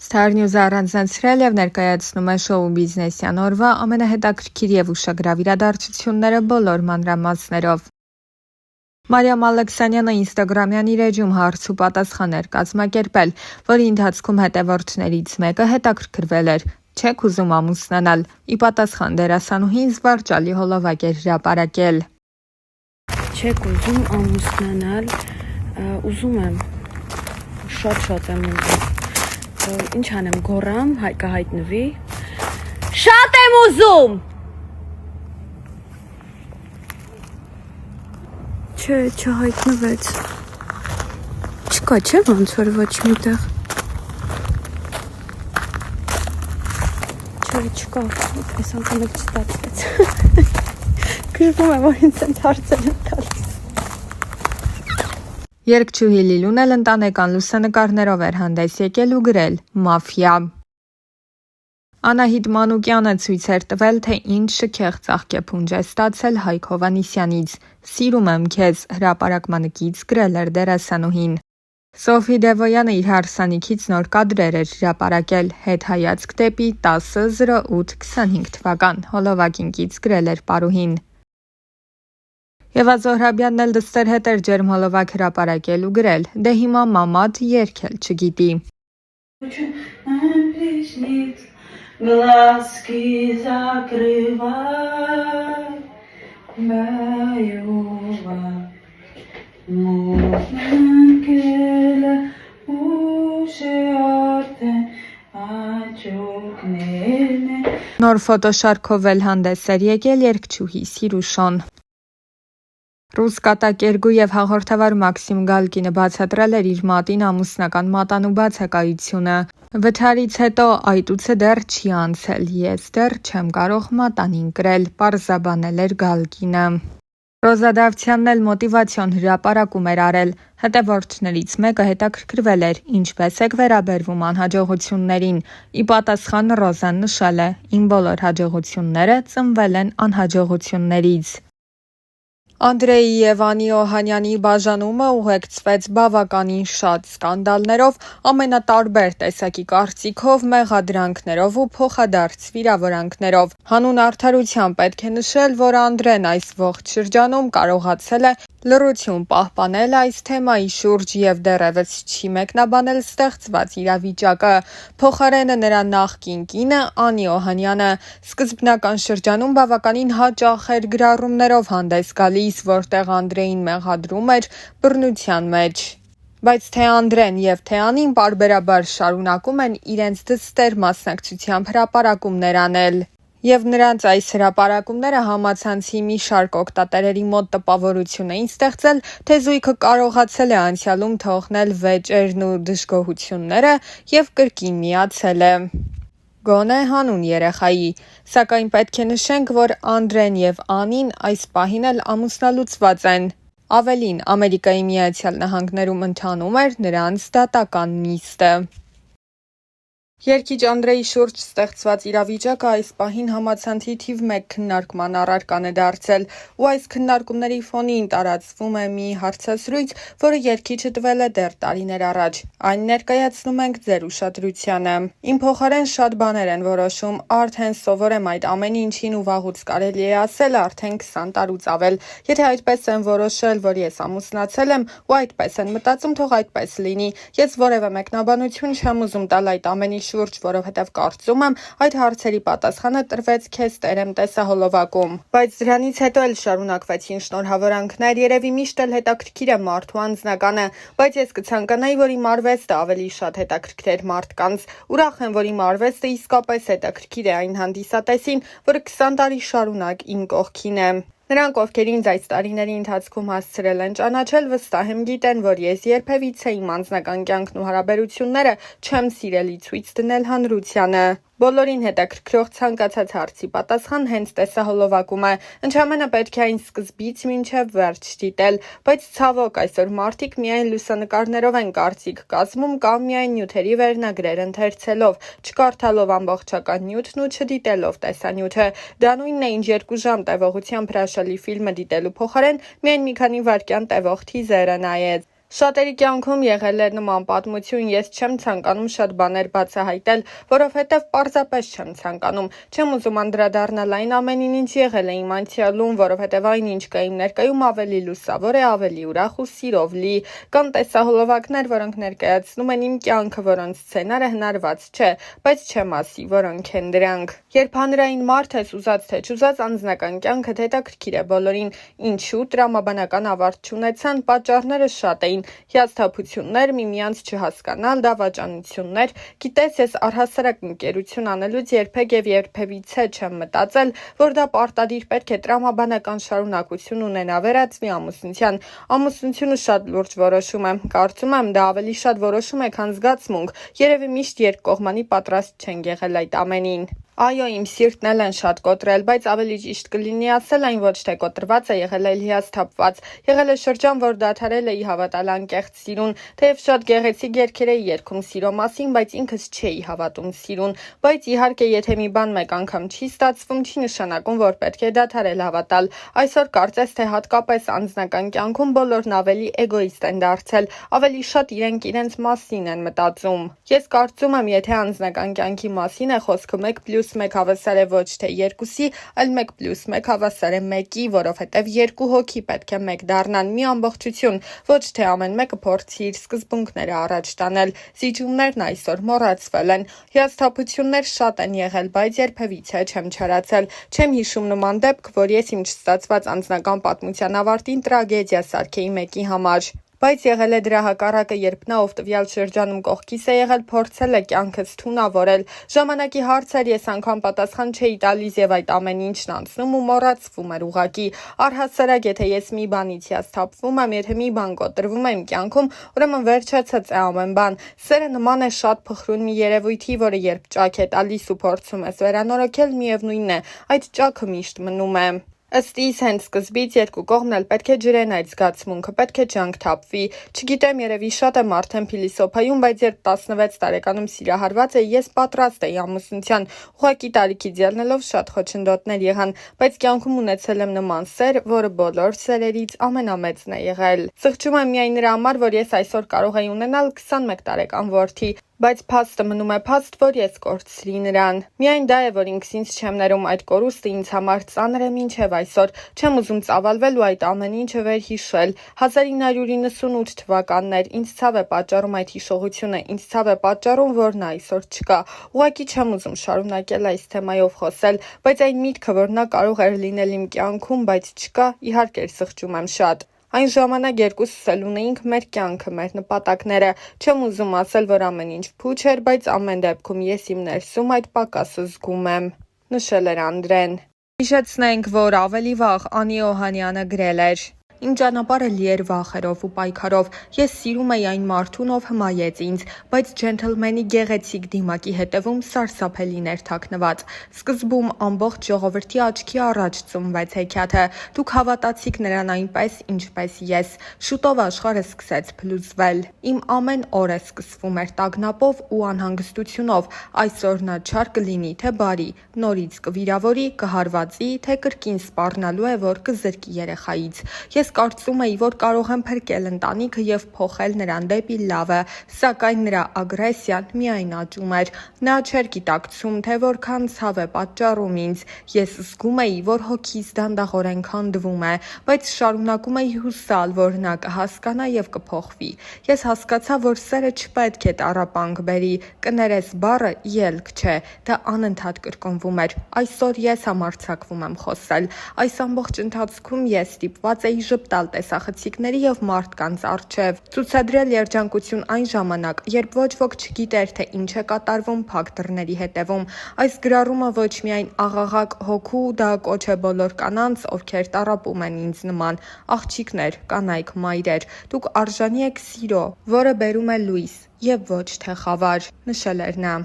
Star News-ը առանձնացրել եւ ներկայացնում է շոու բիզնեսյան օրվա ամենահետաքրքիր եւ ուշագրավ իրադարձությունները բոլոր մանրամասներով։ Մարիամ Ալեքսանյանը Instagram-յան իր էջում հարց ու պատասխան էր կազմակերպել, որի ընթացքում հետևորդներից մեկը հետաքրքրվել էր. «Չեք ուզում ամուսնանալ»։ Ի պատասխան դերասանուհին զվարճալի հոլովակ էր հրապարակել։ Չեք ուզում ամուսնանալ, ուզում եմ, շատ եմ ուզում, ինչ անեմ, գոռամ, կհայտնվի, շատ եմ ուզում, չհայտնվեց, չկա չէ ոնց որ ոչ միտեղ, չկա, այս անգամ էլ չստացվեց, կժվում եմ, որ ինձ են հարցել են տալիս։ Երգչուհի Լիլուն էլ ընտանեկան լուսանկարներով էր հանդես եկել ու գրել «Մաֆիա»։ Անահիտ Մանուկյանը ցույց էր տվել, թե ինչ շքեղ ծաղկեփունջ է ստացել Հայկ Հովհաննիսյանից։ «Սիրում եմ քեզ» հրապարակմանը կից գրել էր դերասանուհին։ Սոֆի Դևոյանը իր հարսանիքից նոր կադրեր էր հրապարակել, հետհայացք դեպի 10.08.25 թվական, հոլովակին կից գրել էր պարուհին։ Եվա Զոհրաբյանն էլ դստեր հետ էր ջերմ հոլովակ հրապարակել ու գրել. «Դե հիմա մամադ երգել չգիտի»։ Նոր ֆոտոշարքով էլ հանդես էր եկել երգչուհի Սիրուշոն։ Ռուսկատակերգու եւ հաղորդավար Մաքսիմ Գալկինը բացատրել էր իր մատին ամուսնական մատանու բացակայությունը։ Վթարից հետո այտուցը դեռ չի անցել, ես դեռ չեմ կարող մատանին կրել, պարզաբանել էր Գալկինը։ Ռոզա Դավթյանն էլ մոտիվացիոն հրապարակում էր արել։ Հետևորդներից մեկը հետաքրքրվել էր, ինչպես եք վերաբերվում անհաջողություններին։ Ի պատասխան Ռոզան նշել է. «Իմ բոլոր հաջողությունները ծնվել են անհաջողություններից»։ Անդրեյի եւ Անի Օհանյանի բաժանումը ուղեկցվեց բավականին շատ սկանդալներով, ամենատարբեր տեսակի կարծիքով, մեղադրանքներով ու փոխադարձ վիրավորանքներով։ Հանուն արդարության պետք է նշել, որ Անդրեն այս ողջ շրջանում կարողացել է լռություն պահպանել այս թեմայի շուրջ եւ դեռևս չի մեկնաբանել ստեղծված իրավիճակը։ Փոխարենը նրա նախկին կինը Անի Օհանյանը սկզբնական շրջանում բավականին հաճախ էր գրառումներով հանդես գալիս, որտեղ Անդրեին մեղադրում էր բռնության մեջ։ Բայց թե Անդրեն եւ թե Անին պարբերաբար շարունակում են իրենց դստեր մասնակցությամբ հրապարակումներ անել։ Եվ նրանց այս հրապարակումները համացանցի մի շարք օգտատերերի մոտ տպավորություն էին ստեղծել, թե զույգը կարողացել է անցյալում թողնել վեճերն ու դժգոհությունները եւ կրկին միացել է։ Գոնե հանուն երեխայի։ Սակայն պետք է նշենք, որ Անդրեն եւ Անին այս պահին էլ ամուսնալուծված են։ Ավելին, Ամերիկայի Միացյալ Նահանգներում ընթանում էր նրանց դատական նիստը։ Երգիչ Անդրեի շուրջ ստեղծված իրավիճակը այս պահին համացանցի թիվ 1 քննարկման առարկան է դարձել, ու այս քննարկումների ֆոնին տարածվում է մի հարցազրույց, որը երգիչը տվել է դեռ տարիներ առաջ։ Այն ներկայացնում ենք ձեր ուշադրությանը։ Իմ փոխարեն շատ բաներ են որոշում, արդեն սովոր եմ այդ ամեն ինչին ու վաղուց կարելի է ասել արդեն 20 տարուց ավել։ Եթե այդպես են որոշել, որ ես ամուսնացել եմ ու այդպես են մտածում, թող այդպես լինի։ Ես որևէ մեկնաբանություն չեմ ուզում տալ այդ ամենի շուրջ, որովհետև կարծում եմ այդ հարցերի պատասխանը տրվեց քեզ տերեմ տեսահոլովակում։ Բայց դրանից հետո էլ շարունակվեցին շնորհավորանքներ, երևի միշտ էլ հետաքրքիր է մարդու անձնականը, բայց ես կցանկանայի, որ իմ արվեստը ավելի շատ հետաքրքրեր մարդկանց։ Ուրախ եմ, որ իմ արվեստը իսկապես հետաքրքիր է այն հանդիսատեսին, որը 20 տարի շարունակ իմ կողքին է։ Նրանք, ովքեր ինձ այս տարիների ընթացքում հասցրել են ճանաչել, վստահ եմ գիտեն, որ ես երբևիցե իմ անձնական կյանքն ու հարաբերությունները չեմ սիրելի ցույց դնել հանրությանը։ Բոլորին հետաքրքրող ցանկացած հարցի պատասխան հենց տեսահոլովակում է, ընդամենը պետք է այն սկզբից մինչև վերջ դիտել, բայց ցավոք այսօր մարդիկ միայն լուսանկարներով են կարծիք կազմում կամ միայն նյութերի վերնագրեր ընթերցելով, չկարդալով ամբողջական նյութն ու չդիտելով տեսանյութը։ Դա նույնն է, ինչ 2 ժամ տևողությամբ հրաշալի ֆիլմը դիտելու փոխարեն միայն մի քանի վայրկյան տևող թիզերը նայեց։ Շատերի կյանքում եղել է նման պատմություն, ես չեմ ցանկանում շատ բաներ բացահայտել, որովհետև պարզապես չեմ ցանկանում, չեմ ուզում անդրադառնալ այն ամենին, ինչ եղել է իմ անցյալում, որովհետև այն, ինչ կա իմ ներկայում, ավելի լուսավոր է, ավելի ուրախ ու սիրով լի։ Կան տեսահոլովակներ, որոնք ներկայացնում են իմ կյանքը, որոնց սցենարը հնարված չէ, բայց չեմ ասի, որոնք են դրանք։ Երբ հանրային մարդ ես, ուզած թե չուզած, անձնական կյանքդ հետաքրքիր է բոլորին, ինչու տրամաբանական ավարտ չունեցան, պատճառները շատ էին, հիասթափություններ, միմյանց չհասկանալ, դավաճանություններ, գիտես, ես առհասարակ ընկերություն անելուց երբեք եւ երբևիցե չեմ մտածել, որ դա պարտադիր պետք է տրամաբանական շարունակություն ունենա, վերածվի ամուսնության։ Ամուսնությունը շատ լուրջ որոշում է, կարծում եմ դա ավելի շատ որոշում է, քան զգացմունք, երևի միշտ երկկողմանի պատրաստ չեն եղել այդ ամենին։ Այո, իմ սիրտն էլ են շատ կոտրել, բայց ավելի ճիշտ կլինի ասել այն ոչ թե կոտրված է եղել, այլ հիասթափված։ Եղել է շրջան, որ դադարել էի հավատալ անկեղծ սիրուն, թեև շատ գեղեցիկ երգեր էի երգում սիրո մասին, բայց ինքս չէի հավատում սիրուն։ Բայց իհարկե, եթե մի բան մեկ անգամ չի ստացվում, չի նշանակում, որ պետք է դադարել հավատալ։ Այսօր կարծես թե հատկապես անձնական կյանքում բոլորն ավելի էգոիստ են դարձել, ավելի շատ իրենք իրենց մասին են մտածում։ Ես կարծում եմ, եթե անձնական կյանքի մասին է խոսքը 1+1 հավասար է ոչ թե 2-ի, այլ 1+1 հավասար է 1-ի, որովհետև երկու հոգի պետք է մեկ դառնան, մի ամբողջություն, ոչ թե ամեն մեկը փորձի իր սկզբունքները առաջ տանել։ Զիջումներն այսօր մոռացվել են։ Հիասթափություններ շատ են եղել, բայց երբևիցե չեմ չարացել։ Չեմ հիշում նման դեպք, որ ես իմ չստացված անձնական պատմության ավարտին տրագեդիա սարքեի մեկի համար։ Բայց եղել է դրա հակառակը, երբ նա ով տվյալ շրջանում կողքիս է եղել, փորձել է կյանքս թունավորել։ Ժամանակի հարցեր ես անգամ պատասխան չէի տալիս եւ այդ ամեն ինչն անցնում ու մոռացվում էր ուղակի։ Առհասարակ, եթե ես մի բանից հիասթափվում եմ, եթե մի բան կոտրվում է իմ կյանքում, ուրեմն վերջացած է ամեն բան։ Սերը նման է շատ փխրուն մի երևույթի, որը երբ ճաք է տալիս ու փորձում ես վերանորոգել, միևնույնն է, այդ ճաքը միշտ մնում է։ Ըստ իս հենց սկզբից երկու կողմն էլ պետք է ջրեն այդ զգացմունքը, պետք է ջանք թափվի։ Չգիտեմ, երևի շատ եմ արդեն փիլիսոփայում, բայց երբ 16 տարեկանում սիրահարված էի, ես պատրաստ էի ամուսնության։ Ուղղակի տարիքից ելնելով շատ խոչընդոտներ եղան, բայց կյանքում ունեցել եմ նման սեր, որը բոլոր սերերից ամենամեծն է եղել։ Սղճում եմ միայն նրա համար, որ ես այսօր կարող էի ունենալ 21 տարեկան որդի, բայց փաստը մնում է փաստ, որ ես կորցրի նրան։ Միայն դա է, որ ինքս ինձ չեմ ներում, այդ կորուստը ինձ համար ծանր է մինչև այսօր։ Չեմ ուզում ծավալվել ու այդ ամեն ինչը վերհիշել։ 1998 թվականներ, ինձ ցավ է պատճառում այդ հիշողությունը, ինձ ցավ է պատճառում, որ նա այսօր չկա։ Ուղղակի չեմ ուզում շարունակել այս թեմայով խոսել, բայց այն միտքը, որ նա կարող էր լինել իմ կյանքում, բայց չկա, իհարկե սղճում եմ շատ։ Այն ժամանակ երկուսս էլ ունեինք մեր կյանքը, մեր նպատակները։ Չեմ ուզում ասել, որ ամեն ինչ փուչ էր, բայց ամեն դեպքում ես իմ ներսում այդ պակասը զգում եմ, նշել էր Անդրեն։ Հիշեցնենք, որ ավելի վաղ Անի Օհանյանը գրել էր. Իմ ճանապարհը լի էր վախերով ու պայքարով։ Ես սիրում էի այն մարդուն, ով հմայեց ինձ, բայց ջենթլմենի գեղեցիկ դիմակի հետևում սարսափելիներ թաքնված։ Սկզբում ամբողջ ժողովրդի աչքի առաջ ծնվեց հեքիաթը։ Դուք հավատացիք նրան այնպես, ինչպես ես։ Շուտով աշխարհը սկսեց փլուզվել։ Իմ ամեն օրը սկսվում էր տագնապով ու անհանգստությունով։ Այսօր նա չար կլինի, թե բարի, նորից կվիրավորի, կհարվածի, թե կրկին սպառնալու է, որ կզրկի երեխայից։ Ես կարծում էի, որ կարող եմ փրկել ընտանիքը եւ փոխել նրան դեպի լավը, սակայն նրա ագրեսիան միայն աճում էր։ Նա չէր գիտակցում, թե որքան ցավ է պատճառում ինձ։ Ես զգում էի, որ հոգիս դանդաղորեն քանդվում է, բայց շարունակում էի հուսալ, որ նա կհասկանա եւ կփոխվի։ Ես հասկացա, որ սերը չպետք է տառապանք բերի, կներես բառը ելք չէ, դա անընդհատ կրկնվում էր։ Այսօր ես համարձակվում եմ խոսել։ Այս ամբողջ ընթացքում ես ստիպված էի ժպտալ տեսախցիկների եւ մարդկանց առջեւ, ցուցադրել երջանկություն այն ժամանակ, երբ ոչ ոք չգիտեր, թե ինչ է կատարվում փակ դռների հետևում։ Այս գրառումը ոչ միայն աղաղակ հոգու, դա կոչ է բոլոր կանանց, ովքեր տառապում են ինձ նման, աղջիկներ, կանայք, մայրեր, դուք արժանի եք սիրո, որը բերում է լույս եւ ոչ թե խավար, նշել էր նա։